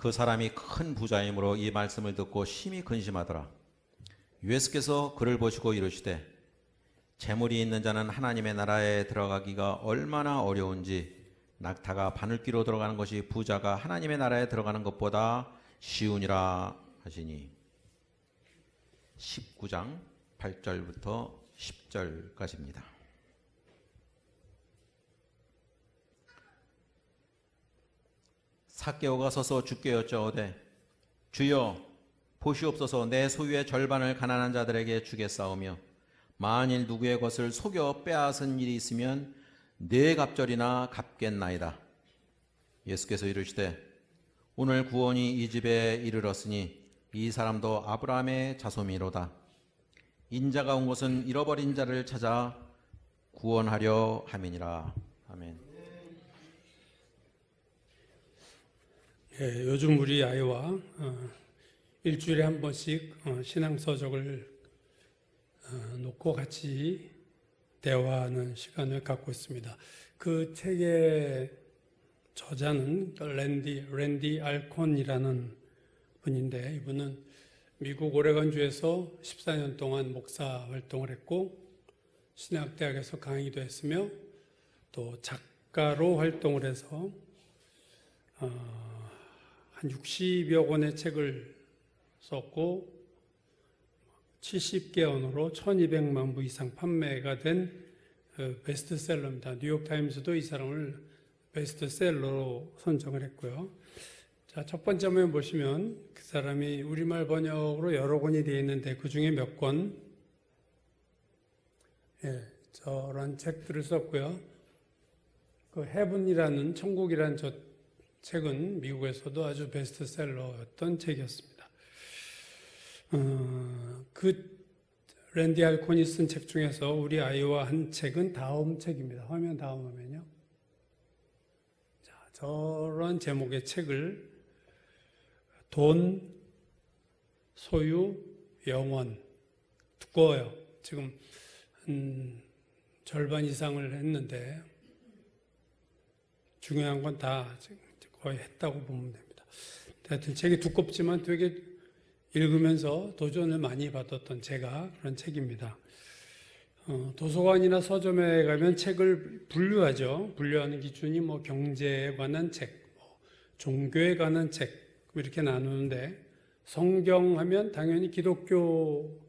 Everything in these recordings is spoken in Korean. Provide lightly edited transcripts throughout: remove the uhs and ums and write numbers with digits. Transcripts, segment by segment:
그 사람이 큰 부자이므로 이 말씀을 듣고 심히 근심하더라. 예수께서 그를 보시고 이르시되 재물이 있는 자는 하나님의 나라에 들어가기가 얼마나 어려운지 낙타가 바늘귀로 들어가는 것이 부자가 하나님의 나라에 들어가는 것보다 쉬우니라 하시니. 19장 8절부터 10절까지입니다. 삭개오가 서서 주께 여짜오되 주여 보시옵소서 내 소유의 절반을 가난한 자들에게 주겠사오며 만일 누구의 것을 속여 빼앗은 일이 있으면 네 갑절이나 갚겠나이다. 예수께서 이르시되 오늘 구원이 이 집에 이르렀으니 이 사람도 아브라함의 자손이로다. 인자가 온 것은 잃어버린 자를 찾아 구원하려 함이니라. 아멘. 예, 요즘 우리 아이와 일주일에 한 번씩 신앙서적을 놓고 같이 대화하는 시간을 갖고 있습니다. 그 책의 저자는 랜디 알콘이라는 분인데, 이분은 미국 오레건주에서 14년 동안 목사 활동을 했고 신학대학에서 강의도 했으며 또 작가로 활동을 해서 한 60여 권의 책을 썼고 70개 언어로 1200만 부 이상 판매가 된 베스트셀러입니다. 뉴욕타임스도 이 사람을 베스트셀러로 선정을 했고요. 자, 첫 번째 화면 보시면 그 사람이 우리말 번역으로 여러 권이 되어 있는데 그 중에 몇 권, 저런 책들을 썼고요. 그 헤븐이라는, 천국이라는 저 책은 미국에서도 아주 베스트셀러였던 책이었습니다. 그 랜디 알콘이 쓴 책 중에서 우리 아이와 한 책은 다음 책입니다. 화면 다음 화면요. 자, 저런 제목의 책을 돈, 소유, 영원, 두꺼워요. 지금 절반 이상을 했는데 중요한 건 다 거의 했다고 보면 됩니다. 하여튼 책이 두껍지만 되게 읽으면서 도전을 많이 받았던 제가 그런 책입니다. 도서관이나 서점에 가면 책을 분류하죠. 분류하는 기준이 뭐 경제에 관한 책, 종교에 관한 책 이렇게 나누는데, 성경하면 당연히 기독교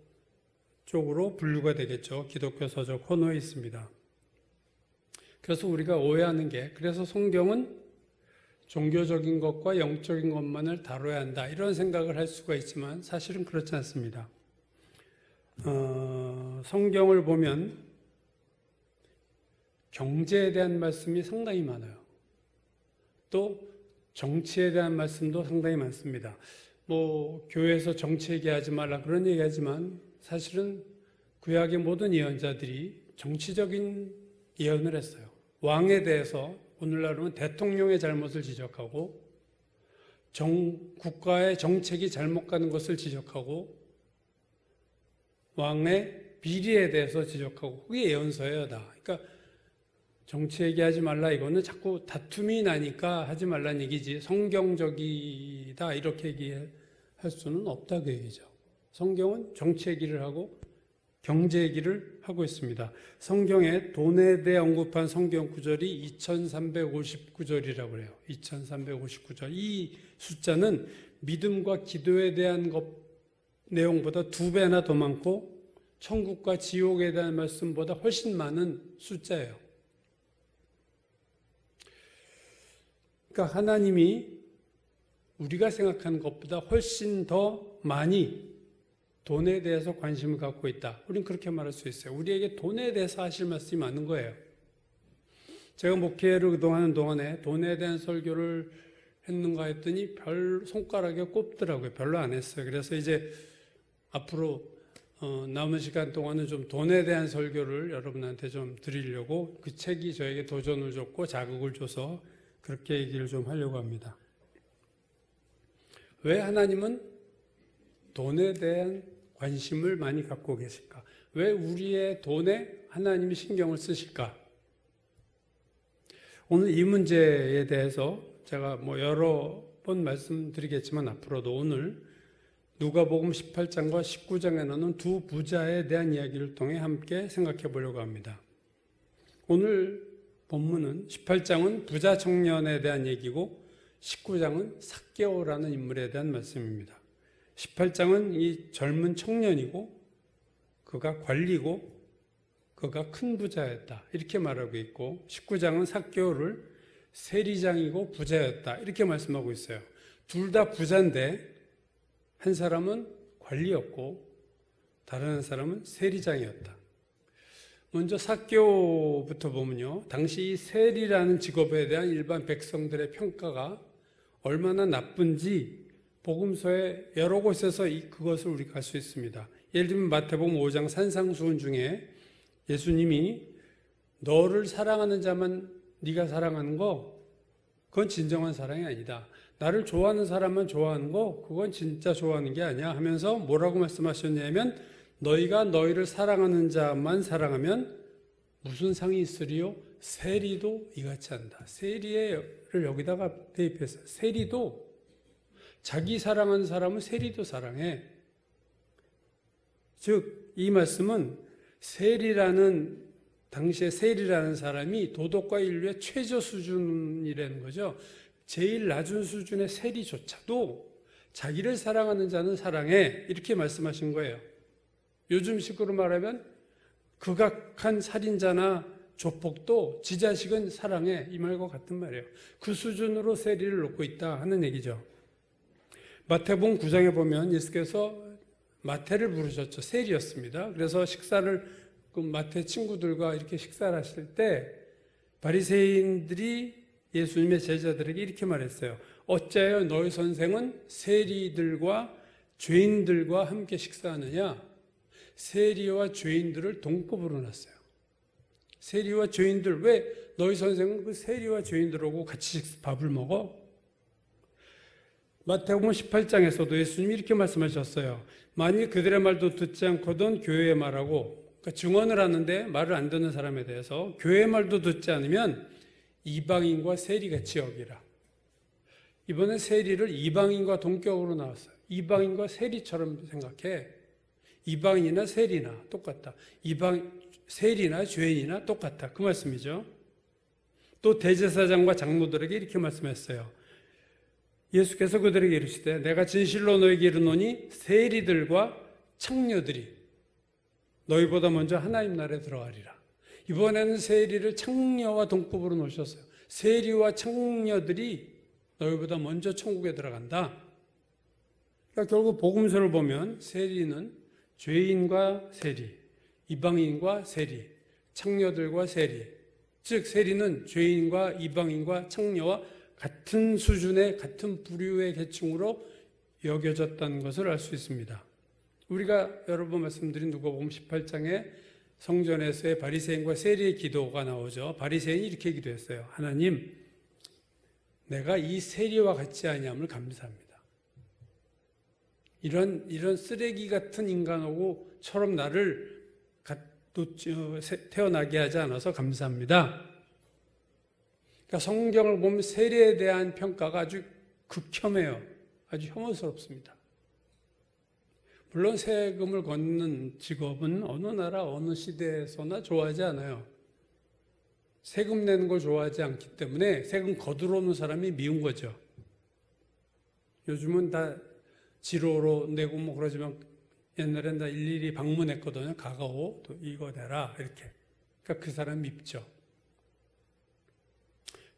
쪽으로 분류가 되겠죠. 기독교 서적 코너에 있습니다. 그래서 우리가 오해하는 게, 그래서 성경은 종교적인 것과 영적인 것만을 다뤄야 한다, 이런 생각을 할 수가 있지만 사실은 그렇지 않습니다. 성경을 보면 경제에 대한 말씀이 상당히 많아요. 또 정치에 대한 말씀도 상당히 많습니다. 뭐 교회에서 정치 얘기하지 말라 그런 얘기하지만 사실은 구약의 모든 예언자들이 정치적인 예언을 했어요. 왕에 대해서 오늘날은 대통령의 잘못을 지적하고 국가의 정책이 잘못 가는 것을 지적하고 왕의 비리에 대해서 지적하고, 그게 예언서예요 다. 그러니까 정치 얘기하지 말라 이거는 자꾸 다툼이 나니까 하지 말라는 얘기지 성경적이다 이렇게 얘기할 수는 없다 그 얘기죠. 성경은 정치 얘기를 하고 경제 얘기를 하고 있습니다. 성경에 돈에 대해 언급한 성경 구절이 2359절이라고 해요. 2359절. 이 숫자는 믿음과 기도에 대한 내용보다 2배나 더 많고 천국과 지옥에 대한 말씀보다 훨씬 많은 숫자예요. 그러니까 하나님이 우리가 생각하는 것보다 훨씬 더 많이 돈에 대해서 관심을 갖고 있다. 우리는 그렇게 말할 수 있어요. 우리에게 돈에 대해서 하실 말씀이 많은 거예요. 제가 목회를 그동안 하는 동안에 돈에 대한 설교를 했는가 했더니 손가락에 꼽더라고요. 별로 안 했어요. 그래서 이제 앞으로 남은 시간 동안은 좀 돈에 대한 설교를 여러분한테 좀 드리려고, 그 책이 저에게 도전을 줬고 자극을 줘서 그렇게 얘기를 좀 하려고 합니다. 왜 하나님은 돈에 대한 관심을 많이 갖고 계실까? 왜 우리의 돈에 하나님이 신경을 쓰실까? 오늘 이 문제에 대해서 제가 뭐 여러 번 말씀드리겠지만 앞으로도 오늘 누가복음 18장과 19장에 나오는 두 부자에 대한 이야기를 통해 함께 생각해 보려고 합니다. 오늘 본문은 18장은 부자 청년에 대한 얘기고 19장은 삭개오라는 인물에 대한 말씀입니다. 18장은 이 젊은 청년이고 그가 관리고 그가 큰 부자였다 이렇게 말하고 있고 19장은 삭개오를 세리장이고 부자였다 이렇게 말씀하고 있어요. 둘 다 부자인데 한 사람은 관리였고 다른 한 사람은 세리장이었다. 먼저 삭개오부터 보면요. 당시 이 세리라는 직업에 대한 일반 백성들의 평가가 얼마나 나쁜지 복음서의 여러 곳에서 그것을 우리가 알 수 있습니다. 예를 들면 마태복음 5장 산상수훈 중에 예수님이 너를 사랑하는 자만 네가 사랑하는 거 그건 진정한 사랑이 아니다. 나를 좋아하는 사람만 좋아하는 거 그건 진짜 좋아하는 게 아니야 하면서 뭐라고 말씀하셨냐면 너희가 너희를 사랑하는 자만 사랑하면 무슨 상이 있으리요? 세리도 이같이 한다. 세리를 여기다가 대입해서 세리도 자기 사랑하는 사람은 세리도 사랑해. 즉 이 말씀은 당시에 세리라는 사람이 도덕과 인류의 최저 수준이라는 거죠. 제일 낮은 수준의 세리조차도 자기를 사랑하는 자는 사랑해 이렇게 말씀하신 거예요. 요즘식으로 말하면 극악한 살인자나 조폭도 지 자식은 사랑해 이 말과 같은 말이에요. 그 수준으로 세리를 놓고 있다 하는 얘기죠. 마태복음 9장에 보면 예수께서 마태를 부르셨죠. 세리였습니다. 그래서 식사를 그 마태 친구들과 이렇게 식사를 하실 때 바리새인들이 예수님의 제자들에게 이렇게 말했어요. 어찌하여 너희 선생은 세리들과 죄인들과 함께 식사하느냐? 세리와 죄인들을 동급으로 놨어요. 세리와 죄인들, 왜 너희 선생은 그 세리와 죄인들하고 같이 밥을 먹어? 마태복음 18장에서도 예수님이 이렇게 말씀하셨어요. 만일 그들의 말도 듣지 않거든 교회의 말하고, 그러니까 증언을 하는데 말을 안 듣는 사람에 대해서 교회의 말도 듣지 않으면 이방인과 세리같이 여기라. 이번에 세리를 이방인과 동격으로 나왔어요. 이방인과 세리처럼 생각해. 이방인이나 세리나 똑같다. 세리나 죄인이나 똑같다. 그 말씀이죠. 또 대제사장과 장로들에게 이렇게 말씀했어요. 예수께서 그들에게 이르시되 내가 진실로 너에게 이르노니 세리들과 창녀들이 너희보다 먼저 하나님 나라에 들어가리라. 이번에는 세리를 창녀와 동급으로 놓으셨어요. 세리와 창녀들이 너희보다 먼저 천국에 들어간다. 그러니까 결국 복음서를 보면 세리는 죄인과 세리, 이방인과 세리, 창녀들과 세리, 즉 세리는 죄인과 이방인과 창녀와 같은 수준의 같은 부류의 계층으로 여겨졌다는 것을 알 수 있습니다. 우리가 여러 번 말씀드린 누가복음 18장에 성전에서의 바리새인과 세리의 기도가 나오죠. 바리새인이 이렇게 기도했어요. 하나님, 내가 이 세리와 같지 아니함을 감사합니다. 이런 쓰레기 같은 인간하고처럼 나를 태어나게 하지 않아서 감사합니다. 그러니까 성경을 보면 세리에 대한 평가가 아주 극혐해요. 아주 혐오스럽습니다. 물론 세금을 걷는 직업은 어느 나라 어느 시대에서나 좋아하지 않아요. 세금 내는 걸 좋아하지 않기 때문에 세금 거두러 오는 사람이 미운 거죠. 요즘은 다 지로로 내고 뭐 그러지만 옛날엔 다 일일이 방문했거든요. 가가오 또 이거 내라 이렇게. 그러니까 그 사람 밉죠.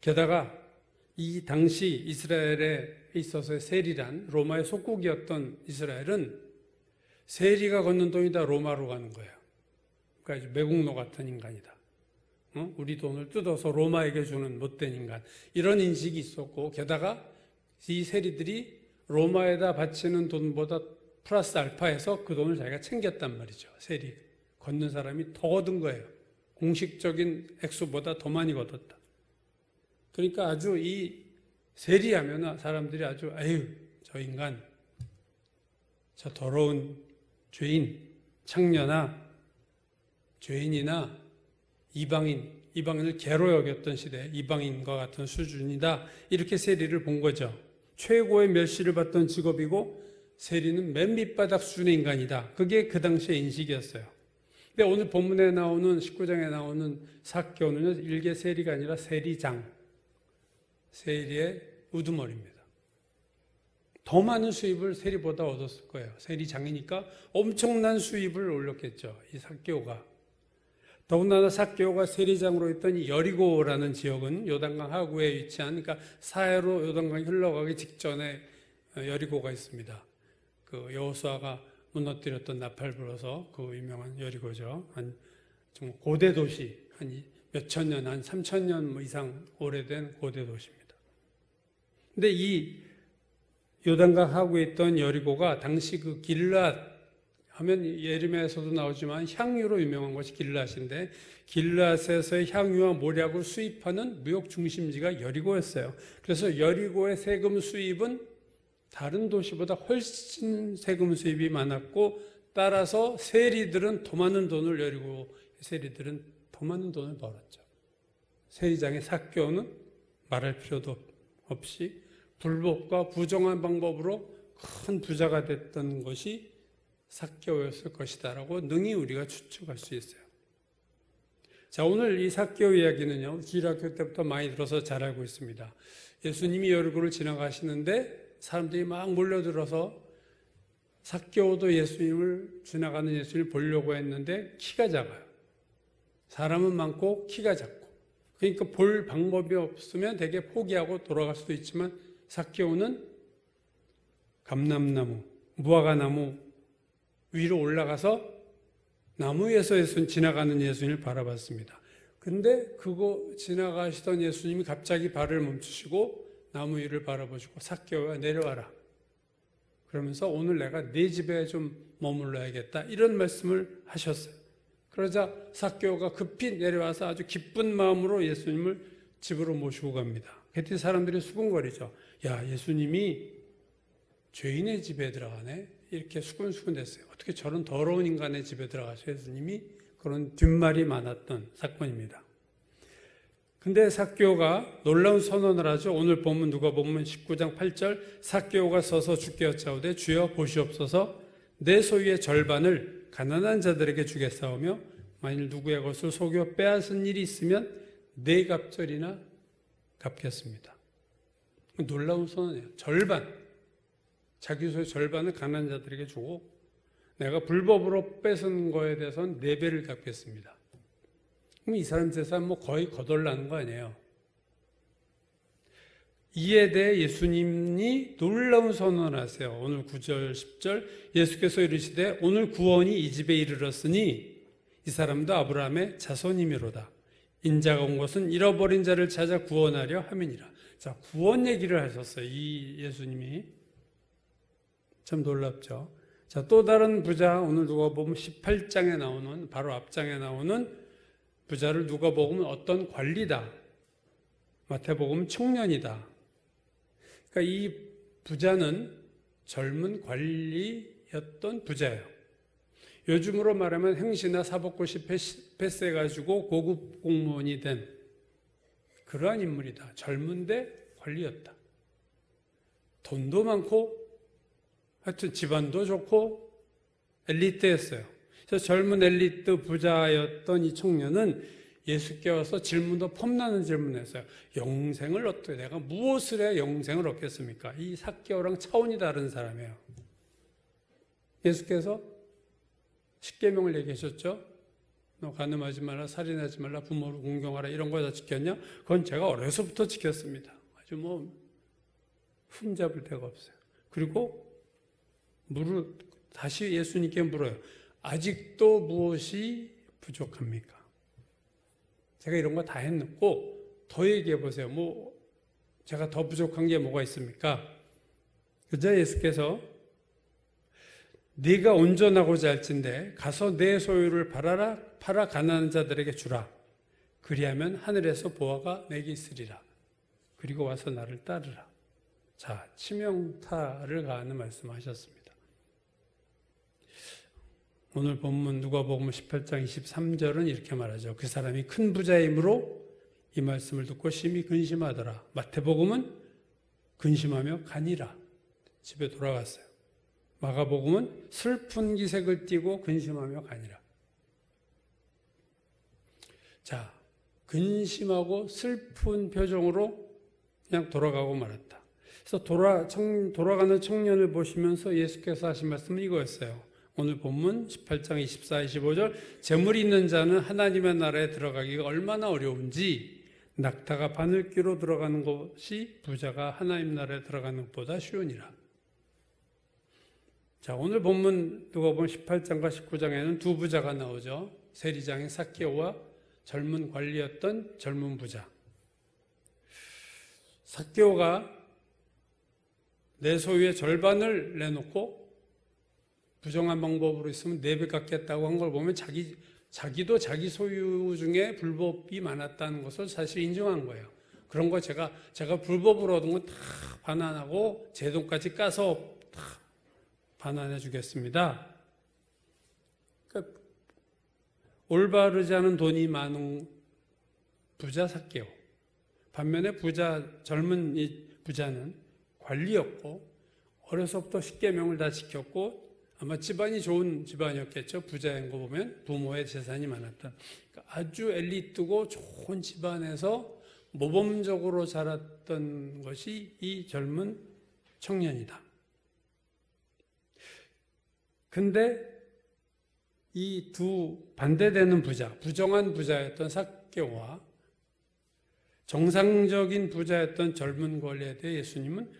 게다가 이 당시 이스라엘에 있어서의 세리란 로마의 속국이었던 이스라엘은 세리가 걷는 돈이 다 로마로 가는 거예요. 그러니까 매국노 같은 인간이다. 우리 돈을 뜯어서 로마에게 주는 못된 인간. 이런 인식이 있었고 게다가 이 세리들이 로마에다 바치는 돈보다 플러스 알파해서 그 돈을 자기가 챙겼단 말이죠. 세리. 걷는 사람이 더 얻은 거예요. 공식적인 액수보다 더 많이 걷었다. 그러니까 아주 이 세리하면 사람들이 아주 아유 저 인간 저 더러운 죄인 창녀나 죄인이나 이방인을 개로 여겼던 시대 이방인과 같은 수준이다 이렇게 세리를 본 거죠. 최고의 멸시를 받던 직업이고 세리는 맨 밑바닥 수준의 인간이다. 그게 그 당시의 인식이었어요. 근데 오늘 본문에 나오는 19장에 나오는 삭개오는요, 일개 세리가 아니라 세리장, 세리의 우두머리입니다. 더 많은 수입을 세리보다 얻었을 거예요. 세리장이니까 엄청난 수입을 올렸겠죠, 이 삭개오가. 더군다나 삭개오가 세리장으로 있던 이 여리고라는 지역은 요단강 하구에 위치한, 그러니까 사해로 요단강이 흘러가기 직전에 여리고가 있습니다. 그 여호수아가 무너뜨렸던 나팔 불어서 그 유명한 여리고죠. 좀 고대 도시, 한 몇천 년, 한 3천 년 이상 오래된 고대 도시입니다. 근데 이 요단강 하구에 있던 여리고가 당시 그 길앗 하면 예레미야에서도 나오지만 향유로 유명한 것이 길앗인데, 길앗에서의 향유와 모략을 수입하는 무역 중심지가 여리고였어요. 그래서 여리고의 세금 수입은 다른 도시보다 훨씬 세금 수입이 많았고, 따라서 세리들은 더 많은 돈을, 여리고 세리들은 더 많은 돈을 벌었죠. 세리장의 삭개오는 말할 필요도 없이 불법과 부정한 방법으로 큰 부자가 됐던 것이 삭개오였을 것이다라고 능히 우리가 추측할 수 있어요. 자, 오늘 이 삭개오 이야기는요, 주일학교 때부터 많이 들어서 잘 알고 있습니다. 예수님이 여리고를 지나가시는데 사람들이 막 몰려들어서 삭개오도 예수님을, 지나가는 예수님을 보려고 했는데 키가 작아요. 사람은 많고 키가 작고. 그러니까 볼 방법이 없으면 되게 포기하고 돌아갈 수도 있지만, 삭개오는 감람나무, 무화과나무 위로 올라가서 나무 위에서 지나가는 예수님을 바라봤습니다. 근데 그거 지나가시던 예수님이 갑자기 발을 멈추시고 나무 위를 바라보시고, 삭개오야 내려와라. 그러면서 오늘 내가 네 집에 좀 머물러야겠다, 이런 말씀을 하셨어요. 그러자 삭개오가 급히 내려와서 아주 기쁜 마음으로 예수님을 집으로 모시고 갑니다. 그때 사람들이 수군거리죠. 야, 예수님이 죄인의 집에 들어가네? 이렇게 수군수군 됐어요. 어떻게 저런 더러운 인간의 집에 들어가서 예수님이, 그런 뒷말이 많았던 사건입니다. 근데 삭개오가 놀라운 선언을 하죠. 오늘 본문 누가복음 19장 8절, 삭개오가 서서 주께 여짜오되 주여 보시옵소서, 내 소유의 절반을 가난한 자들에게 주겠사오며 만일 누구의 것을 속여 빼앗은 일이 있으면 네 갑절이나 갚겠습니다. 놀라운 선언이에요. 절반, 자기 소유의 절반을 가난한 자들에게 주고 내가 불법으로 뺏은 거에 대해서는 4배를 갚겠습니다. 그럼 이 사람 재산 뭐 거의 거덜나는 거 아니에요. 이에 대해 예수님이 놀라운 선언을 하세요. 오늘 9절 10절 예수께서 이르시되 오늘 구원이 이 집에 이르렀으니 이 사람도 아브라함의 자손이미로다. 인자가 온 것은 잃어버린 자를 찾아 구원하려 함이니라. 자, 구원 얘기를 하셨어요, 이 예수님이. 참 놀랍죠. 자, 또 다른 부자, 오늘 누가복음 18장에 나오는, 바로 앞장에 나오는 부자를 누가복음은 어떤 관리다, 마태복음 청년이다. 그러니까 이 부자는 젊은 관리였던 부자예요. 요즘으로 말하면 행시나 사법고시 패스해가지고 고급 공무원이 된 그러한 인물이다. 젊은데 관리였다. 돈도 많고 하여튼 집안도 좋고 엘리트였어요. 그래서 젊은 엘리트 부자였던 이 청년은 예수께 와서 질문도 폼나는 질문을 했어요. 영생을 어떻게, 내가 무엇을 해야 영생을 얻겠습니까? 이 삭개오랑 차원이 다른 사람이에요. 예수께서 십계명을 얘기하셨죠. 너 간음하지 말라, 살인하지 말라, 부모를 공경하라, 이런 거 다 지켰냐? 그건 제가 어려서부터 지켰습니다. 아주 뭐 흠잡을 데가 없어요. 그리고 다시 예수님께 물어요. 아직도 무엇이 부족합니까? 제가 이런 거 다 했고 더 얘기해 보세요. 뭐 제가 더 부족한 게 뭐가 있습니까? 그저 예수께서 네가 온전하고자 할진대 가서 내 소유를 팔아 가난한 자들에게 주라. 그리하면 하늘에서 보화가 내게 있으리라. 그리고 와서 나를 따르라. 자, 치명타를 가하는 말씀하셨습니다. 오늘 본문 누가복음 18장 23절은 이렇게 말하죠. 그 사람이 큰 부자이므로 이 말씀을 듣고 심히 근심하더라. 마태복음은 근심하며 가니라. 집에 돌아갔어요. 마가복음은 슬픈 기색을 띠고 근심하며 가니라. 자, 근심하고 슬픈 표정으로 그냥 돌아가고 말았다. 그래서 돌아가는 청년을 보시면서 예수께서 하신 말씀은 이거였어요. 오늘 본문 18장 24, 25절 재물이 있는 자는 하나님의 나라에 들어가기가 얼마나 어려운지 낙타가 바늘귀로 들어가는 것이 부자가 하나님 나라에 들어가는 것보다 쉬우니라. 자, 오늘 본문 누가복음 18장과 19장에는 두 부자가 나오죠. 세리장인 삭개오와 젊은 관리였던 젊은 부자. 삭개오가 내 소유의 절반을 내놓고 부정한 방법으로 있으면 4배 갚겠다고 한 걸 보면 자기도 자기 소유 중에 불법이 많았다는 것을 사실 인정한 거예요. 그런 거 제가 불법으로 얻은 건 다 반환하고 제 돈까지 까서 다 반환해 주겠습니다. 그러니까 올바르지 않은 돈이 많은 부자 삭개오. 반면에 젊은 이 부자는 관리였고 어려서부터 십계명을 다 지켰고 아마 집안이 좋은 집안이었겠죠. 부자인 거 보면 부모의 재산이 많았던. 그러니까 아주 엘리트고 좋은 집안에서 모범적으로 자랐던 것이 이 젊은 청년이다. 근데 이 두 반대되는 부자, 부정한 부자였던 삭개오와 정상적인 부자였던 젊은 관리에 대해 예수님은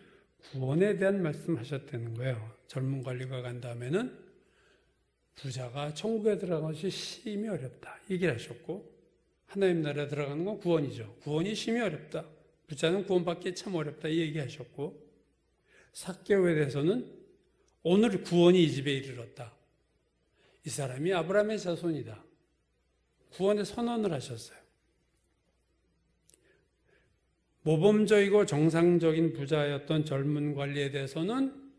구원에 대한 말씀하셨다는 거예요. 젊은 관리가 간 다음에는 부자가 천국에 들어가는 것이 심히 어렵다. 얘기를 하셨고 하나님 나라에 들어가는 건 구원이죠. 구원이 심히 어렵다. 부자는 구원받기 참 어렵다. 이 얘기하셨고 삭개오에 대해서는 오늘 구원이 이 집에 이르렀다. 이 사람이 아브라함의 자손이다. 구원의 선언을 하셨어요. 모범적이고 정상적인 부자였던 젊은 관리에 대해서는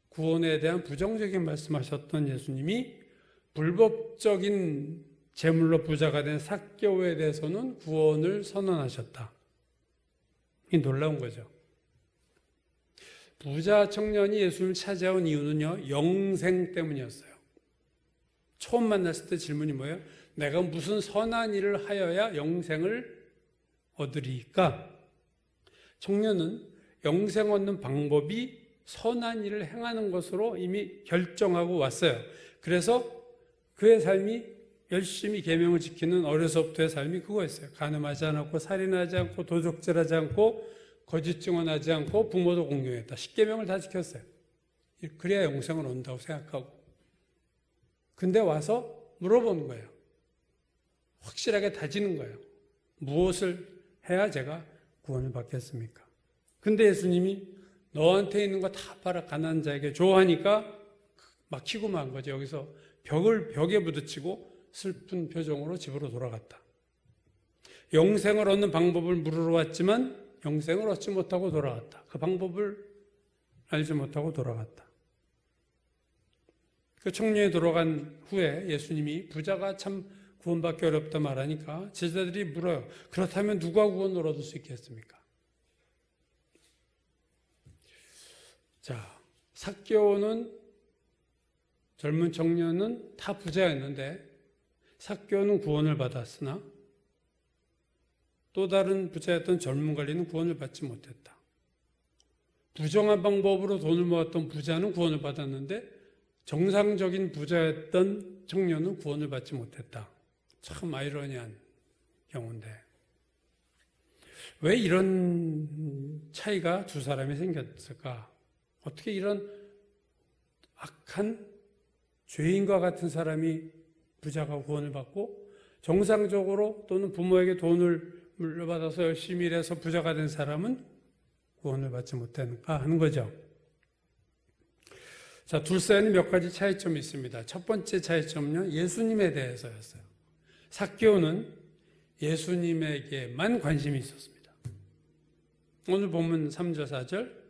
구원에 대한 부정적인 말씀하셨던 예수님이 불법적인 재물로 부자가 된 삭개오에 대해서는 구원을 선언하셨다. 이 놀라운 거죠. 부자 청년이 예수님을 찾아온 이유는요, 영생 때문이었어요. 처음 만났을 때 질문이 뭐예요? 내가 무슨 선한 일을 하여야 영생을 얻으리까? 청년은 영생 얻는 방법이 선한 일을 행하는 것으로 이미 결정하고 왔어요. 그래서 그의 삶이 열심히 계명을 지키는 어려서부터의 삶이 그거였어요. 간음하지 않고 살인하지 않고 도적질하지 않고 거짓 증언하지 않고 부모도 공경했다. 10계명을 다 지켰어요. 그래야 영생을 얻는다고 생각하고. 근데 와서 물어보는 거예요. 확실하게 다지는 거예요. 무엇을 해야 제가 구원을 받겠습니까? 근데 예수님이 너한테 있는 거 다 팔아 가난한 자에게 줘 하니까 막히고 만 거죠. 여기서 벽에 부딪히고 슬픈 표정으로 집으로 돌아갔다. 영생을 얻는 방법을 물으러 왔지만 영생을 얻지 못하고 돌아갔다. 그 방법을 알지 못하고 돌아갔다. 그 청년이 돌아간 후에 예수님이 부자가 참 구원받기 어렵다 말하니까 제자들이 물어요. 그렇다면 누가 구원을 얻을 수 있겠습니까? 자, 삭개오는 젊은 청년은 다 부자였는데 삭개오는 구원을 받았으나 또 다른 부자였던 젊은 관리는 구원을 받지 못했다. 부정한 방법으로 돈을 모았던 부자는 구원을 받았는데 정상적인 부자였던 청년은 구원을 받지 못했다. 참 아이러니한 경우인데 왜 이런 차이가 두 사람이 생겼을까? 어떻게 이런 악한 죄인과 같은 사람이 부자가 구원을 받고 정상적으로 또는 부모에게 돈을 물려받아서 열심히 일해서 부자가 된 사람은 구원을 받지 못하는가 하는 거죠. 자, 둘 사이에는 몇 가지 차이점이 있습니다. 첫 번째 차이점은요, 예수님에 대해서였어요. 삭개오는 예수님에게만 관심이 있었습니다. 오늘 본문 3절, 4절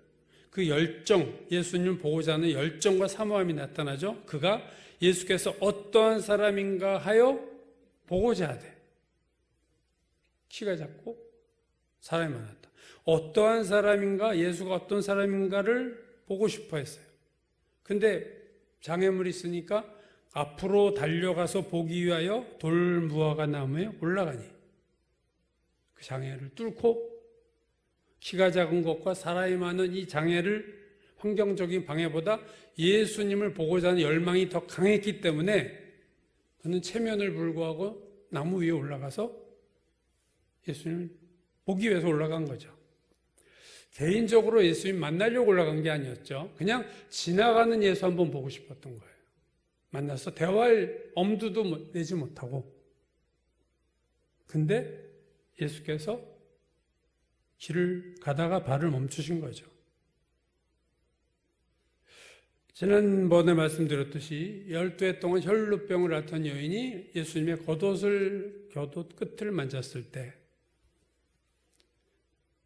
그 열정, 예수님을 보고자 하는 열정과 사모함이 나타나죠. 그가 예수께서 어떠한 사람인가 하여 보고자 하되 키가 작고 사람이 많았다. 어떠한 사람인가, 예수가 어떤 사람인가를 보고 싶어 했어요. 근데 장애물이 있으니까 앞으로 달려가서 보기 위하여 돌무화과 나무에 올라가니 그 장애를 뚫고 키가 작은 것과 사람이 많은 이 장애를 환경적인 방해보다 예수님을 보고자 하는 열망이 더 강했기 때문에 그는 체면을 불구하고 나무 위에 올라가서 예수님을 보기 위해서 올라간 거죠. 개인적으로 예수님 만나려고 올라간 게 아니었죠. 그냥 지나가는 예수 한번 보고 싶었던 거예요. 만나서 대화할 엄두도 내지 못하고. 근데 예수께서 길을 가다가 발을 멈추신 거죠. 지난번에 말씀드렸듯이 12해 동안 혈루병을 앓던 여인이 예수님의 겉옷 끝을 만졌을 때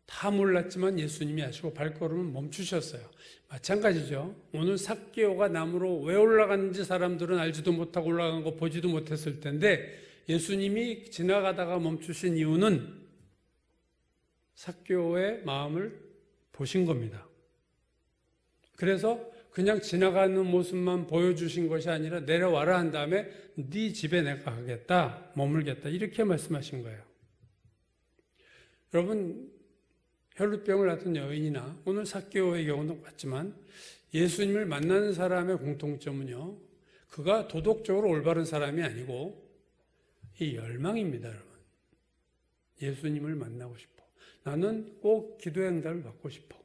다 몰랐지만 예수님이 아시고 발걸음을 멈추셨어요. 마찬가지죠. 오늘 삭개오가 나무로 왜 올라갔는지 사람들은 알지도 못하고 올라간 거 보지도 못했을 텐데 예수님이 지나가다가 멈추신 이유는 삭개오의 마음을 보신 겁니다. 그래서 그냥 지나가는 모습만 보여주신 것이 아니라 내려와라 한 다음에 네 집에 내가 가겠다, 머물겠다 이렇게 말씀하신 거예요. 여러분 혈루병을 앓던 여인이나 오늘 삭개오의 경우도 같지만 예수님을 만나는 사람의 공통점은요, 그가 도덕적으로 올바른 사람이 아니고 이 열망입니다. 여러분, 예수님을 만나고 싶어. 나는 꼭 기도의 응답을 받고 싶어.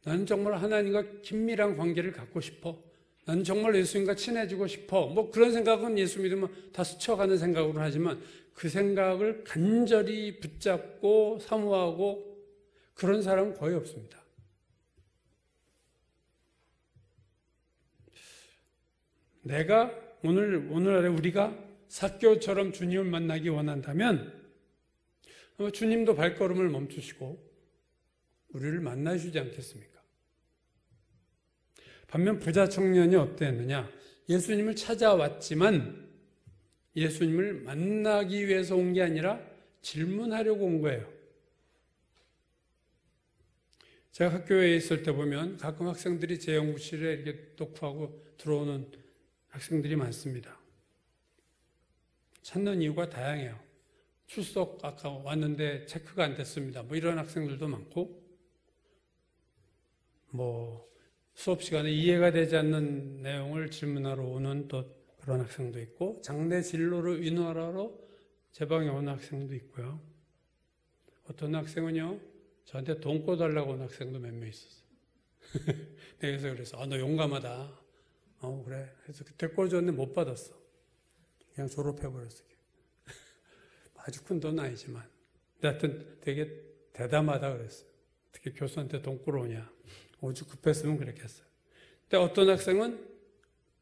나는 정말 하나님과 긴밀한 관계를 갖고 싶어. 나는 정말 예수님과 친해지고 싶어. 뭐 그런 생각은 예수 믿으면 다 스쳐가는 생각으로 하지만 그 생각을 간절히 붙잡고 사모하고 그런 사람은 거의 없습니다. 내가 오늘날에 우리가 삭개오처럼 주님을 만나기 원한다면 주님도 발걸음을 멈추시고 우리를 만나주지 않겠습니까? 반면 부자 청년이 어땠느냐? 예수님을 찾아왔지만 예수님을 만나기 위해서 온 게 아니라 질문하려고 온 거예요. 제가 학교에 있을 때 보면 가끔 학생들이 제 연구실에 이렇게 독후하고 들어오는 학생들이 많습니다. 찾는 이유가 다양해요. 출석 아까 왔는데 체크가 안 됐습니다. 뭐 이런 학생들도 많고, 뭐 수업 시간에 이해가 되지 않는 내용을 질문하러 오는 또 그런 학생도 있고, 장래 진로를 의논하러 제 방에 오는 학생도 있고요. 어떤 학생은요, 저한테 돈 꿔달라고 온 학생도 몇 명 있었어요. 그래서 너 용감하다. 그래. 그래서 그때 꿔줬는데 못 받았어. 그냥 졸업해버렸어요. 아주 큰 돈은 아니지만. 근데 하여튼 되게 대담하다 그랬어요. 어떻게 교수한테 돈 끌어오냐. 오죽 급했으면 그랬겠어요. 근데 어떤 학생은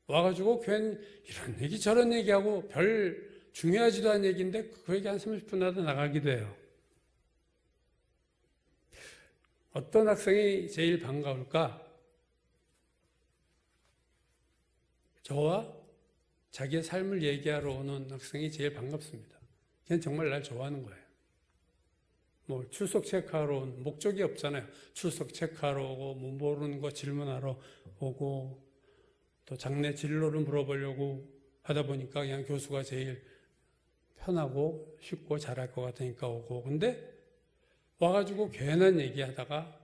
와가지고 괜히 이런 얘기 저런 얘기하고 별 중요하지도 않은 얘기인데 그 얘기 한 30분 하다 나가기도 해요. 어떤 학생이 제일 반가울까? 저와 자기의 삶을 얘기하러 오는 학생이 제일 반갑습니다. 걔는 정말 날 좋아하는 거예요. 뭐 출석 체크하러 온 목적이 없잖아요. 출석 체크하러 오고 뭐 모르는 거 질문하러 오고 또 장래 진로를 물어보려고 하다 보니까 그냥 교수가 제일 편하고 쉽고 잘할 것 같으니까 오고. 근데 와가지고 괜한 얘기하다가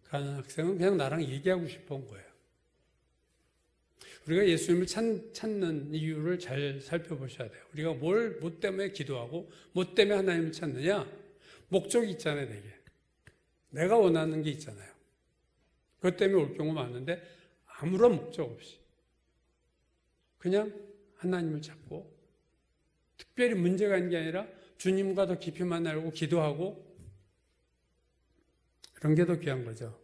가는 학생은 그냥 나랑 얘기하고 싶어 온 거예요. 우리가 예수님을 찾는 이유를 잘 살펴보셔야 돼요. 우리가 뭐 때문에 기도하고 뭐 때문에 하나님을 찾느냐? 목적이 있잖아요, 되게. 내가 원하는 게 있잖아요. 그것 때문에 올 경우 많은데 아무런 목적 없이 그냥 하나님을 찾고 특별히 문제가 있는 게 아니라 주님과 더 깊이 만나려고 기도하고 그런 게 더 귀한 거죠.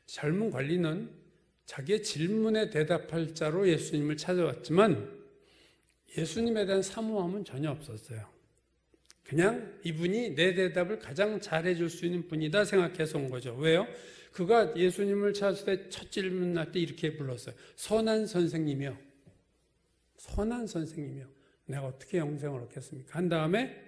젊은 관리는 자기의 질문에 대답할 자로 예수님을 찾아왔지만 예수님에 대한 사모함은 전혀 없었어요. 그냥 이분이 내 대답을 가장 잘해줄 수 있는 분이다 생각해서 온 거죠. 왜요? 그가 예수님을 찾을 때 첫 질문할 때 이렇게 불렀어요. 선한 선생님이요. 선한 선생님이요. 내가 어떻게 영생을 얻겠습니까? 한 다음에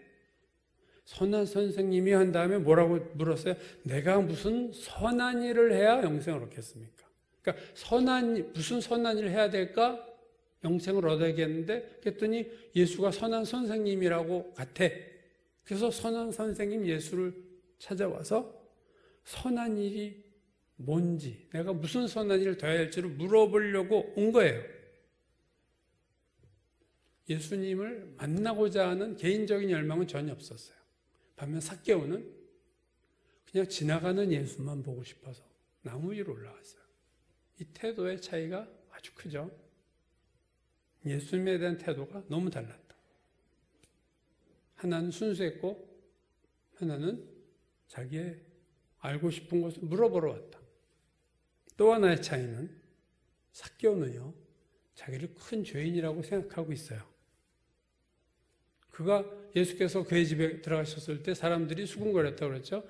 선한 선생님이 한 다음에 뭐라고 물었어요? 내가 무슨 선한 일을 해야 영생을 얻겠습니까? 그러니까 무슨 선한 일을 해야 될까? 영생을 얻어야겠는데, 그랬더니 예수가 선한 선생님이라고 같아. 그래서 선한 선생님 예수를 찾아와서 선한 일이 뭔지, 내가 무슨 선한 일을 더 해야 할지를 물어보려고 온 거예요. 예수님을 만나고자 하는 개인적인 열망은 전혀 없었어요. 반면 삭개오는 그냥 지나가는 예수만 보고 싶어서 나무 위로 올라갔어요. 이 태도의 차이가 아주 크죠. 예수님에 대한 태도가 너무 달랐다. 하나는 순수했고 하나는 자기의 알고 싶은 것을 물어보러 왔다. 또 하나의 차이는 삭개오는요, 자기를 큰 죄인이라고 생각하고 있어요. 그가 예수께서 그의 집에 들어가셨을 때 사람들이 수군거렸다고 그랬죠.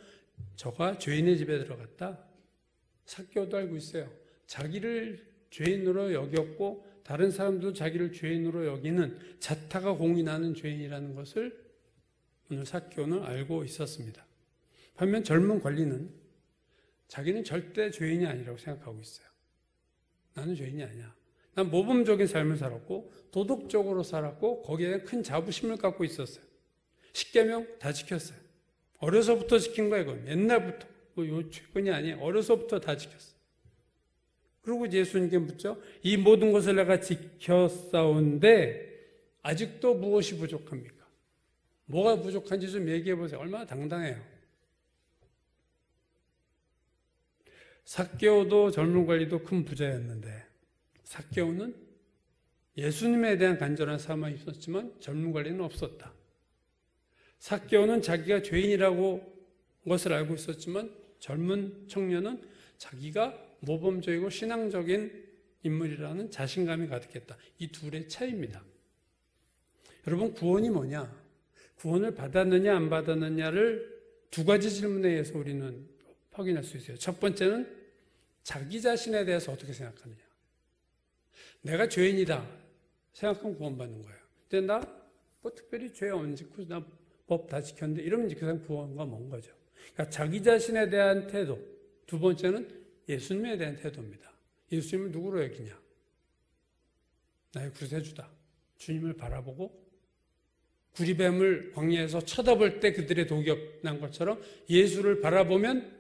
저가 죄인의 집에 들어갔다. 삭개오도 알고 있어요. 자기를 죄인으로 여겼고 다른 사람도 자기를 죄인으로 여기는 자타가 공인하는 죄인이라는 것을 오늘 삭개오는 알고 있었습니다. 반면 젊은 관리는 자기는 절대 죄인이 아니라고 생각하고 있어요. 나는 죄인이 아니야. 난 모범적인 삶을 살았고 도덕적으로 살았고 거기에 큰 자부심을 갖고 있었어요. 십계명 다 지켰어요. 어려서부터 지킨 거예요. 이건 옛날부터. 요 최근이 아니에요. 어려서부터 다 지켰어요. 그리고 예수님께 묻죠. 이 모든 것을 내가 지켰사온데 아직도 무엇이 부족합니까? 뭐가 부족한지 좀 얘기해 보세요. 얼마나 당당해요. 삭개오도 젊은 관리도 큰 부자였는데 삭개오는 예수님에 대한 간절한 사망이 있었지만 젊은 관리는 없었다. 삭개오는 자기가 죄인이라고 것을 알고 있었지만 젊은 청년은 자기가 모범적이고 신앙적인 인물이라는 자신감이 가득했다. 이 둘의 차이입니다. 여러분, 구원이 뭐냐? 구원을 받았느냐 안 받았느냐를 두 가지 질문에 의해서 우리는 확인할 수 있어요. 첫 번째는 자기 자신에 대해서 어떻게 생각하느냐. 내가 죄인이다 생각하면 구원받는 거예요. 근데 나 뭐 특별히 죄 안 짓고 나 법 다 지켰는데 이러면 그 사람 구원과 먼 거죠. 그러니까 자기 자신에 대한 태도. 두 번째는 예수님에 대한 태도입니다. 예수님을 누구로 여기냐? 나의 구세주다. 주님을 바라보고 구리뱀을 광야에서 쳐다볼 때 그들의 독이 난 것처럼 예수를 바라보면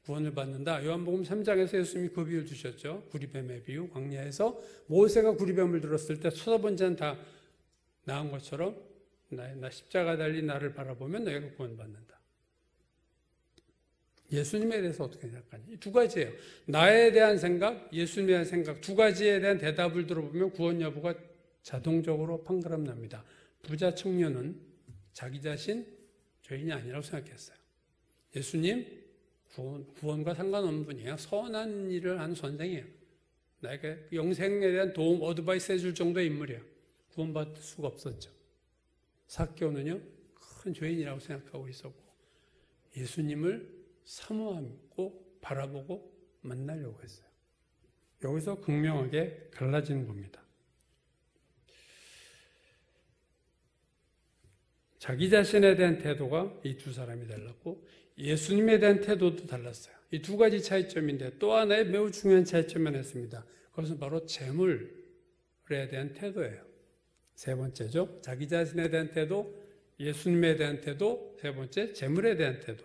구원을 받는다. 요한복음 3장에서 예수님이 그 비유를 주셨죠. 구리뱀의 비유. 광야에서 모세가 구리뱀을 들었을 때 쳐다본 자는 다 나은 것처럼 나 십자가 달린 나를 바라보면 너희가 구원받는다. 예수님에 대해서 어떻게 생각하냐? 이 두 가지예요. 나에 대한 생각, 예수님에 대한 생각 두 가지에 대한 대답을 들어보면 구원 여부가 자동적으로 판가름 납니다. 부자 청년은 자기 자신 죄인이 아니라고 생각했어요. 예수님 구원과 상관없는 분이에요. 선한 일을 하는 선생이에요. 나에게 영생에 대한 도움, 어드바이스 해줄 정도의 인물이에요. 구원받을 수가 없었죠. 삭개오는요, 큰 죄인이라고 생각하고 있었고 예수님을 사모하고 바라보고 만나려고 했어요. 여기서 극명하게 갈라지는 겁니다. 자기 자신에 대한 태도가 이 두 사람이 달랐고 예수님에 대한 태도도 달랐어요. 이 두 가지 차이점인데 또 하나의 매우 중요한 차이점을 했습니다. 그것은 바로 재물에 대한 태도예요. 세 번째죠. 자기 자신에 대한 태도, 예수님에 대한 태도, 세 번째 재물에 대한 태도.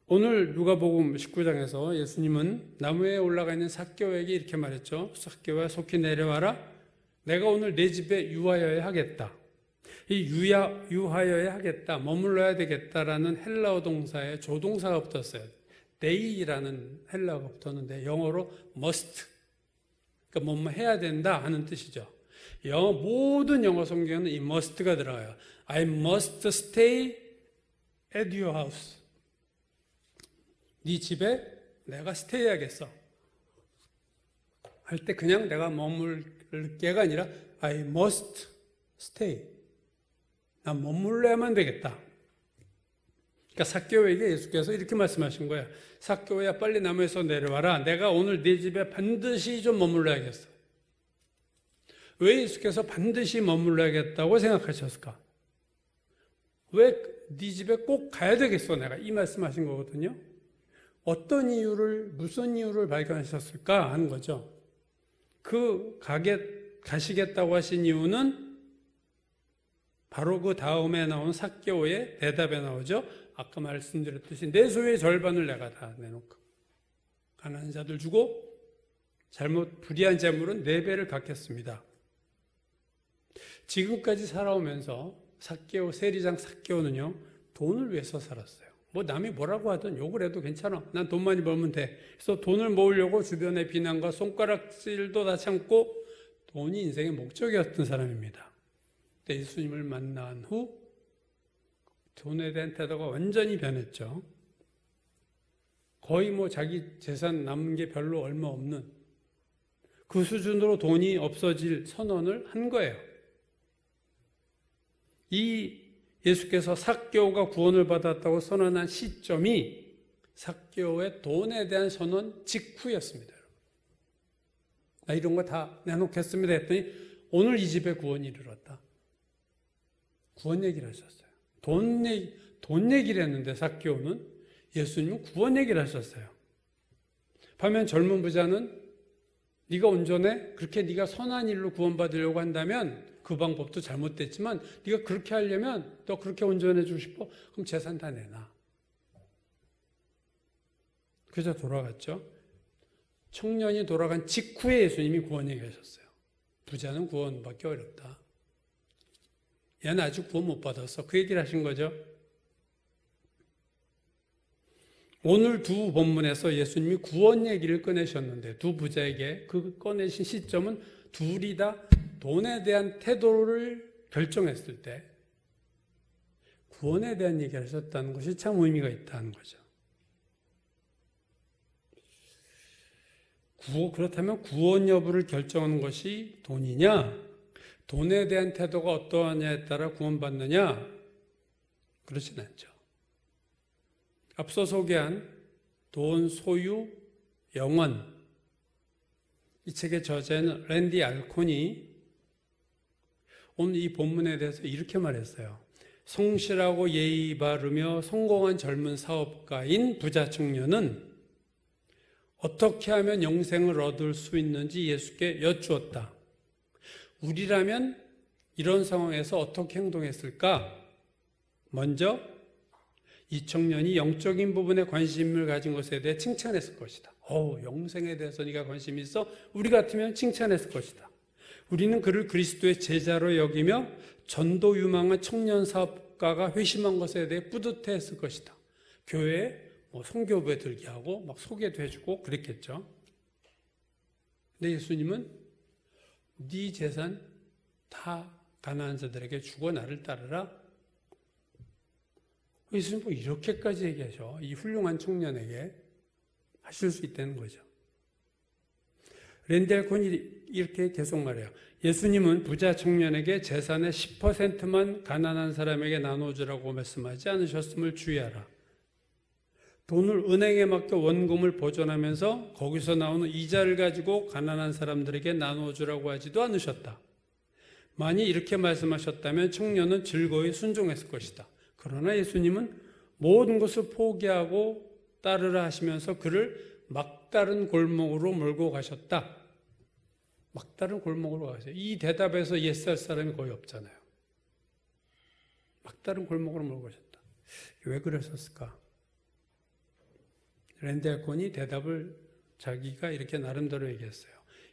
오늘 누가복음 19장에서 예수님은 나무에 올라가 있는 삭개오에게 이렇게 말했죠. 삭개오야 속히 내려와라. 내가 오늘 내 집에 유하여야 하겠다. 이 유하여야 하겠다, 머물러야 되겠다라는 헬라어 동사에 조동사가 붙었어요. 데이라는 헬라어가 붙었는데 영어로 must, 그러니까 뭐뭐 해야 된다 하는 뜻이죠. 모든 영어 성경에는 이 must가 들어가요. I must stay at your house. 네 집에 내가 스테이 해야겠어 할 때 그냥 내가 머물 게가 아니라 I must stay. 난 머물러야만 되겠다. 그러니까 삭개오에게 예수께서 이렇게 말씀하신 거예요. 삭개오야 빨리 나무에서 내려와라. 내가 오늘 네 집에 반드시 좀 머물러야겠어. 왜 예수께서 반드시 머물러야겠다고 생각하셨을까? 왜 네 집에 꼭 가야 되겠어 내가 이 말씀하신 거거든요. 어떤 이유를 무슨 이유를 발견하셨을까 하는 거죠. 그 가시겠다고 하신 이유는 바로 그 다음에 나온 삭개오의 대답에 나오죠. 아까 말씀드렸듯이 내 소유의 절반을 내가 다 내놓고 가난한 자들 주고 잘못 불의한 재물은 4배를 갚겠습니다. 지금까지 살아오면서 삭개오 세리장 삭개오는요 돈을 위해서 살았어요. 뭐 남이 뭐라고 하든 욕을 해도 괜찮아. 난 돈 많이 벌면 돼. 그래서 돈을 모으려고 주변의 비난과 손가락질도 다 참고 돈이 인생의 목적이었던 사람입니다. 근데 예수님을 만난 후 돈에 대한 태도가 완전히 변했죠. 거의 뭐 자기 재산 남은 게 별로 얼마 없는 그 수준으로 돈이 없어질 선언을 한 거예요. 이 예수께서 삭개오가 구원을 받았다고 선언한 시점이 삭개오의 돈에 대한 선언 직후였습니다. 나 이런 거 다 내놓겠습니다 했더니 오늘 이 집에 구원이 이르렀다. 구원 얘기를 하셨어요. 돈 얘기를 했는데 삭개오는 예수님은 구원 얘기를 하셨어요. 반면 젊은 부자는 네가 온전해? 그렇게 네가 선한 일로 구원받으려고 한다면 그 방법도 잘못됐지만 네가 그렇게 하려면 너 그렇게 온전해지고 싶어? 그럼 재산 다 내놔. 그저 돌아갔죠. 청년이 돌아간 직후에 예수님이 구원 얘기하셨어요. 부자는 구원받기 어렵다. 얘는 아직 구원 못 받았어. 그 얘기를 하신 거죠. 오늘 두 본문에서 예수님이 구원 얘기를 꺼내셨는데 두 부자에게 그 꺼내신 시점은 둘이 다 돈에 대한 태도를 결정했을 때 구원에 대한 얘기를 하셨다는 것이 참 의미가 있다는 거죠. 그렇다면 구원 여부를 결정하는 것이 돈이냐? 돈에 대한 태도가 어떠하냐에 따라 구원받느냐? 그렇진 않죠. 앞서 소개한 돈, 소유, 영원 이 책의 저자는 랜디 알콘이 오늘 이 본문에 대해서 이렇게 말했어요. 성실하고 예의 바르며 성공한 젊은 사업가인 부자 청년은 어떻게 하면 영생을 얻을 수 있는지 예수께 여쭈었다. 우리라면 이런 상황에서 어떻게 행동했을까? 먼저 이 청년이 영적인 부분에 관심을 가진 것에 대해 칭찬했을 것이다. 영생에 대해서 네가 관심이 있어? 우리 같으면 칭찬했을 것이다. 우리는 그를 그리스도의 제자로 여기며 전도 유망한 청년 사업가가 회심한 것에 대해 뿌듯해했을 것이다. 교회에 선교부에 들게 하고 막 소개도 해주고 그랬겠죠. 근데 예수님은 네 재산 다 가난한 자들에게 주고 나를 따르라. 예수님 이렇게까지 얘기하셔. 이 훌륭한 청년에게 하실 수 있다는 거죠. 랜디 콘이 이렇게 계속 말해요. 예수님은 부자 청년에게 재산의 10%만 가난한 사람에게 나눠주라고 말씀하지 않으셨음을 주의하라. 돈을 은행에 맡겨 원금을 보존하면서 거기서 나오는 이자를 가지고 가난한 사람들에게 나눠주라고 하지도 않으셨다. 만약 이렇게 말씀하셨다면 청년은 즐거이 순종했을 것이다. 그러나 예수님은 모든 것을 포기하고 따르라 하시면서 그를 막다른 골목으로 몰고 가셨다. 막다른 골목으로 가셨어요. 이 대답에서 예스할 사람이 거의 없잖아요. 막다른 골목으로 몰고 가셨다. 왜 그러셨을까? 랜디 알콘이 대답을 자기가 이렇게 나름대로 얘기했어요.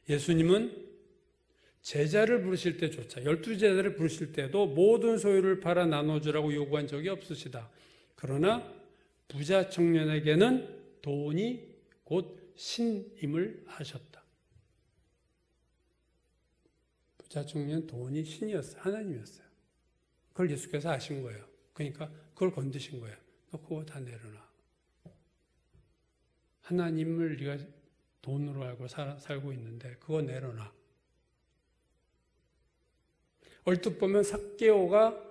예수님은 제자를 부르실 때조차 12제자를 부르실 때도 모든 소유를 팔아 나눠주라고 요구한 적이 없으시다. 그러나 부자 청년에게는 돈이 곧 신임을 하셨다. 부자 청년 돈이 신이었어요. 하나님이었어요. 그걸 예수께서 아신 거예요. 그러니까 그걸 건드신 거예요. 너 그거 다 내려놔. 하나님을 네가 돈으로 알고 살고 있는데 그거 내려놔. 얼뜻 보면 삭개오가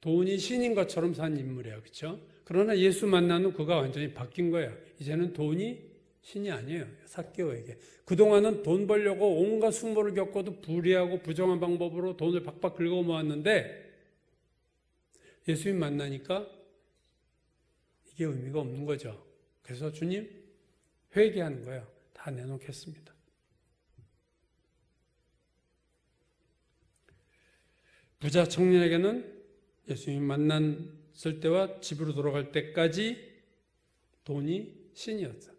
돈이 신인 것처럼 산 인물이에요. 그렇죠? 그러나 예수 만난 후 그가 완전히 바뀐 거예요. 이제는 돈이 신이 아니에요. 삭개오에게. 그동안은 돈 벌려고 온갖 수모를 겪어도 불의하고 부정한 방법으로 돈을 박박 긁어 모았는데 예수님 만나니까 이게 의미가 없는 거죠. 그래서 주님 회개하는 거예요. 다 내놓겠습니다. 부자 청년에게는 예수님 만났을 때와 집으로 돌아갈 때까지 돈이 신이었어요.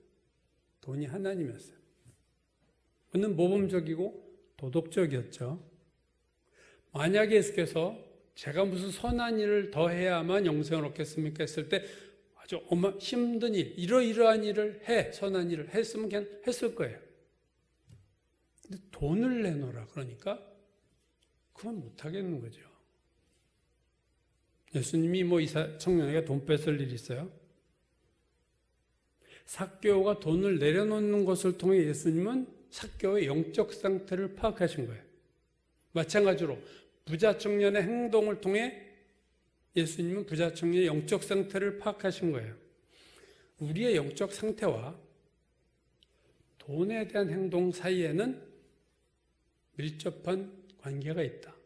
돈이 하나님이었어요. 그는 모범적이고 도덕적이었죠. 만약에 예수께서 제가 무슨 선한 일을 더 해야만 영생을 얻겠습니까? 했을 때 아주 힘든 일, 이러이러한 일을 해, 선한 일을 했으면 그냥 했을 거예요. 근데 돈을 내놓으라 그러니까 그건 못하겠는 거죠. 예수님이 이 청년에게 돈 뺏을 일이 있어요? 삭개오가 돈을 내려놓는 것을 통해 예수님은 삭개오의 영적 상태를 파악하신 거예요. 마찬가지로 부자 청년의 행동을 통해 예수님은 부자 청년의 영적 상태를 파악하신 거예요. 우리의 영적 상태와 돈에 대한 행동 사이에는 밀접한 관계가 있다.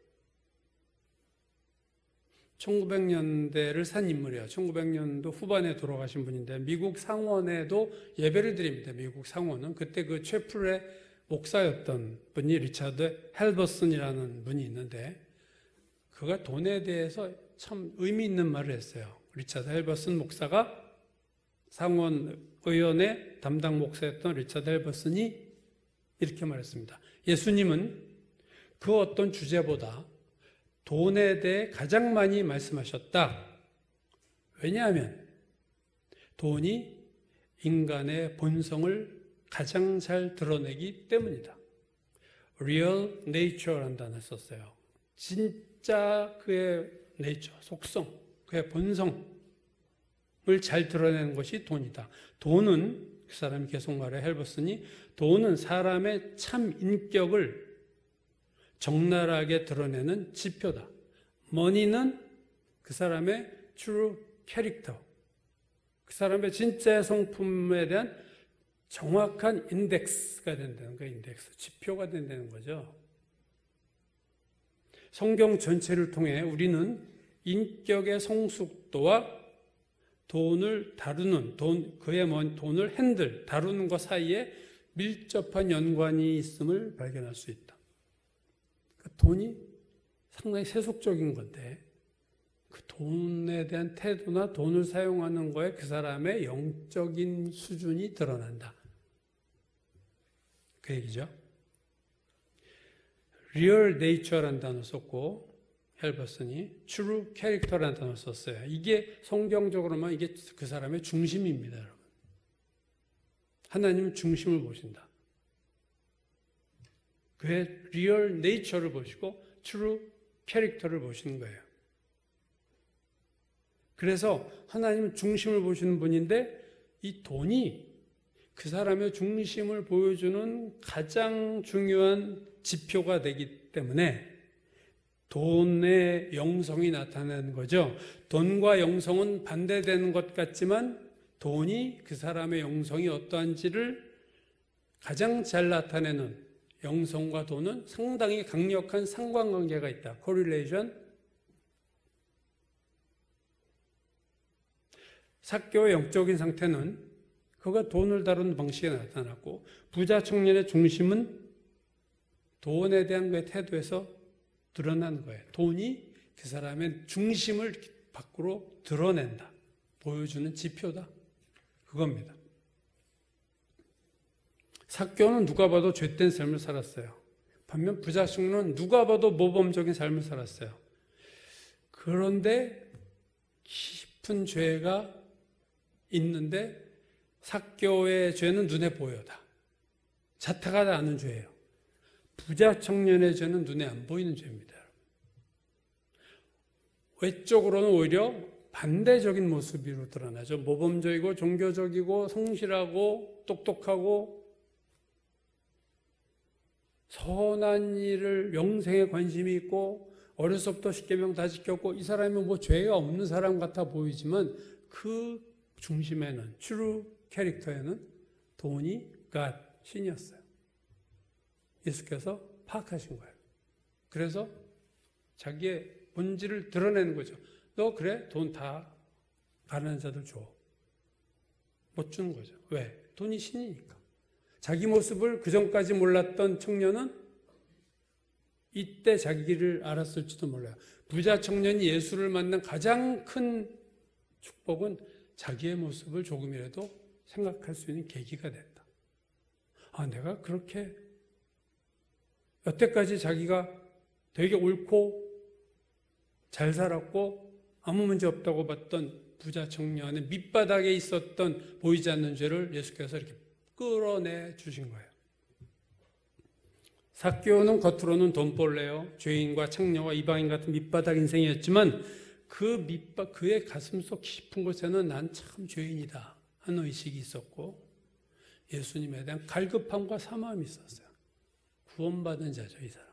1900년대를 산 인물이에요. 1900년도 후반에 돌아가신 분인데 미국 상원에도 예배를 드립니다. 미국 상원은 그때 그 채플의 목사였던 분이 리차드 헬버슨이라는 분이 있는데 그가 돈에 대해서 참 의미 있는 말을 했어요. 리차드 헬버슨 목사가 상원 의원의 담당 목사였던 리차드 헬버슨이 이렇게 말했습니다. 예수님은 그 어떤 주제보다 돈에 대해 가장 많이 말씀하셨다. 왜냐하면 돈이 인간의 본성을 가장 잘 드러내기 때문이다. real nature라는 단어를 썼어요. 진짜 그의 nature, 속성, 그의 본성을 잘 드러내는 것이 돈이다. 돈은, 그 사람이 계속 말해, 헬버슨이, 돈은 사람의 참 인격을 적나라하게 드러내는 지표다. 머니는 그 사람의 true character, 그 사람의 진짜의 성품에 대한 정확한 인덱스가 된다는 거예요. 인덱스, 지표가 된다는 거죠. 성경 전체를 통해 우리는 인격의 성숙도와 돈을 다루는, 돈을 다루는 것 사이에 밀접한 연관이 있음을 발견할 수 있다. 돈이 상당히 세속적인 건데 그 돈에 대한 태도나 돈을 사용하는 거에 그 사람의 영적인 수준이 드러난다. 그 얘기죠. real nature라는 단어 썼고 헬버슨이 true character라는 단어 썼어요. 이게 성경적으로만 이게 그 사람의 중심입니다, 여러분. 하나님은 중심을 보신다. 그의 real nature를 보시고 true character를 보시는 거예요. 그래서 하나님은 중심을 보시는 분인데 이 돈이 그 사람의 중심을 보여주는 가장 중요한 지표가 되기 때문에 돈의 영성이 나타나는 거죠. 돈과 영성은 반대되는 것 같지만 돈이 그 사람의 영성이 어떠한지를 가장 잘 나타내는 영성과 돈은 상당히 강력한 상관관계가 있다. correlation. 삭개오의 영적인 상태는 그가 돈을 다루는 방식에 나타났고 부자 청년의 중심은 돈에 대한 그의 태도에서 드러나는 거예요. 돈이 그 사람의 중심을 밖으로 드러낸다. 보여주는 지표다. 그겁니다. 삭개오는 누가 봐도 죄된 삶을 살았어요. 반면 부자 청년은 누가 봐도 모범적인 삶을 살았어요. 그런데 깊은 죄가 있는데 삭개오의 죄는 눈에 보여다. 자타가 않은 죄예요. 부자 청년의 죄는 눈에 안 보이는 죄입니다. 외적으로는 오히려 반대적인 모습으로 드러나죠. 모범적이고 종교적이고 성실하고 똑똑하고 선한 일을 영생에 관심이 있고 어려서부터 십계명 다 지켰고 이 사람이 죄가 없는 사람 같아 보이지만 그 중심에는 true 캐릭터에는 돈이 God, 신이었어요. 예수께서 파악하신 거예요. 그래서 자기의 본질을 드러내는 거죠. 너 그래? 돈 다 가난한 자들 줘. 못 주는 거죠. 왜? 돈이 신이니까. 자기 모습을 그전까지 몰랐던 청년은 이때 자기를 알았을지도 몰라요. 부자 청년이 예수를 만난 가장 큰 축복은 자기의 모습을 조금이라도 생각할 수 있는 계기가 됐다. 아, 내가 그렇게 여태까지 자기가 되게 옳고 잘 살았고 아무 문제 없다고 봤던 부자 청년의 밑바닥에 있었던 보이지 않는 죄를 예수께서 이렇게 끌어내 주신 거예요. 삭개오는 겉으로는 돈벌레요, 죄인과 창녀와 이방인 같은 밑바닥 인생이었지만 그의 가슴속 깊은 곳에는 난 참 죄인이다 하는 의식이 있었고 예수님에 대한 갈급함과 사모함이 있었어요. 구원받은 자죠, 이 사람.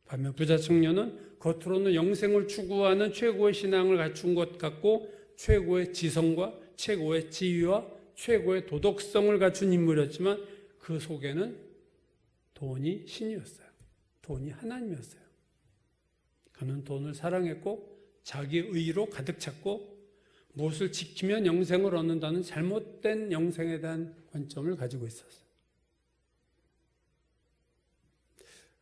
반면 부자 청년은 겉으로는 영생을 추구하는 최고의 신앙을 갖춘 것 같고 최고의 지성과 최고의 지위와 최고의 도덕성을 갖춘 인물이었지만 그 속에는 돈이 신이었어요. 돈이 하나님이었어요. 그는 돈을 사랑했고 자기 의로 가득 찼고 무엇을 지키면 영생을 얻는다는 잘못된 영생에 대한 관점을 가지고 있었어요.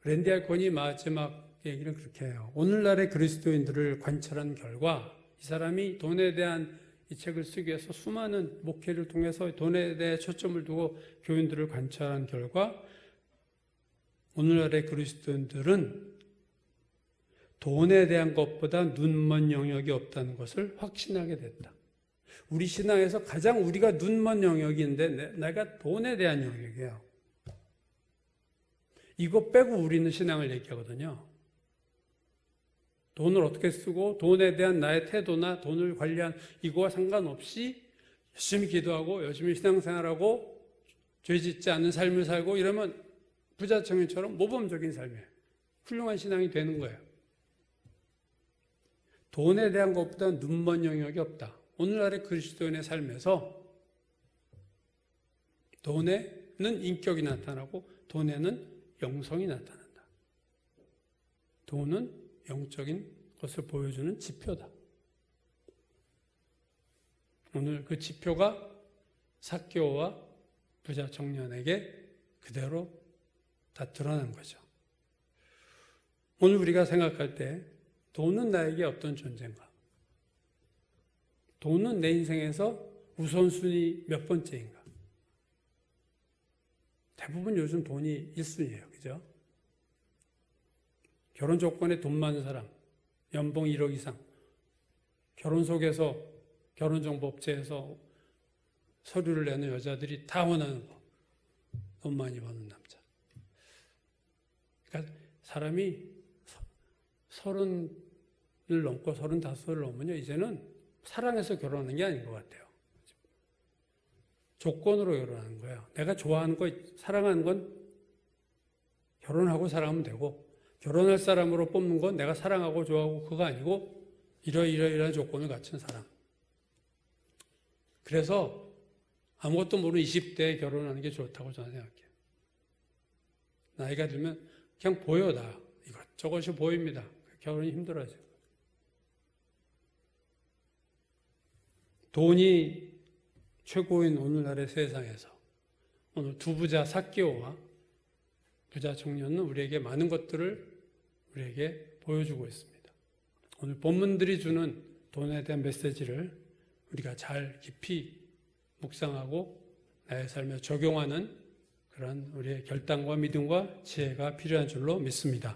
랜디 알콘이 마지막 얘기를 그렇게 해요. 오늘날의 그리스도인들을 관찰한 결과 이 사람이 돈에 대한 이 책을 쓰기 위해서 수많은 목회를 통해서 돈에 대해 초점을 두고 교인들을 관찰한 결과 오늘날의 그리스도인들은 돈에 대한 것보다 눈먼 영역이 없다는 것을 확신하게 됐다. 우리 신앙에서 가장 우리가 눈먼 영역인데 내가 돈에 대한 영역이에요. 이거 빼고 우리는 신앙을 얘기하거든요. 돈을 어떻게 쓰고 돈에 대한 나의 태도나 돈을 관리한 이거와 상관없이 열심히 기도하고 열심히 신앙생활하고 죄 짓지 않는 삶을 살고 이러면 부자 청년처럼 모범적인 삶이에요. 훌륭한 신앙이 되는 거예요. 돈에 대한 것보다 눈먼 영역이 없다. 오늘날의 그리스도인의 삶에서 돈에는 인격이 나타나고 돈에는 영성이 나타난다. 돈은 영적인 것을 보여주는 지표다. 오늘 그 지표가 삭개오와 부자 청년에게 그대로 다 드러난 거죠. 오늘 우리가 생각할 때 돈은 나에게 어떤 존재인가? 돈은 내 인생에서 우선순위 몇 번째인가? 대부분 요즘 돈이 1순위예요. 그죠? 결혼 조건에 돈 많은 사람, 연봉 1억 이상, 결혼 속에서 결혼정보업체에서 서류를 내는 여자들이 다 원하는 거, 돈 많이 버는 남자. 그러니까 사람이 30을 넘고 35을 넘으면요, 이제는 사랑해서 결혼하는 게 아닌 것 같아요. 조건으로 결혼하는 거예요. 내가 좋아하는 거, 사랑하는 건 결혼하고 사랑하면 되고, 결혼할 사람으로 뽑는 건 내가 사랑하고 좋아하고 그거 아니고 이러이러이러한 조건을 갖춘 사람. 그래서 아무것도 모르는 20대에 결혼하는 게 좋다고 저는 생각해요. 나이가 들면 그냥 보여, 나 이것저것이 보입니다. 결혼이 힘들어져요. 돈이 최고인 오늘날의 세상에서 오늘 두 부자 삭개오와 부자 청년은 우리에게 많은 것들을 우리에게 보여주고 있습니다. 오늘 본문들이 주는 돈에 대한 메시지를 우리가 잘 깊이 묵상하고 나의 삶에 적용하는 그런 우리의 결단과 믿음과 지혜가 필요한 줄로 믿습니다.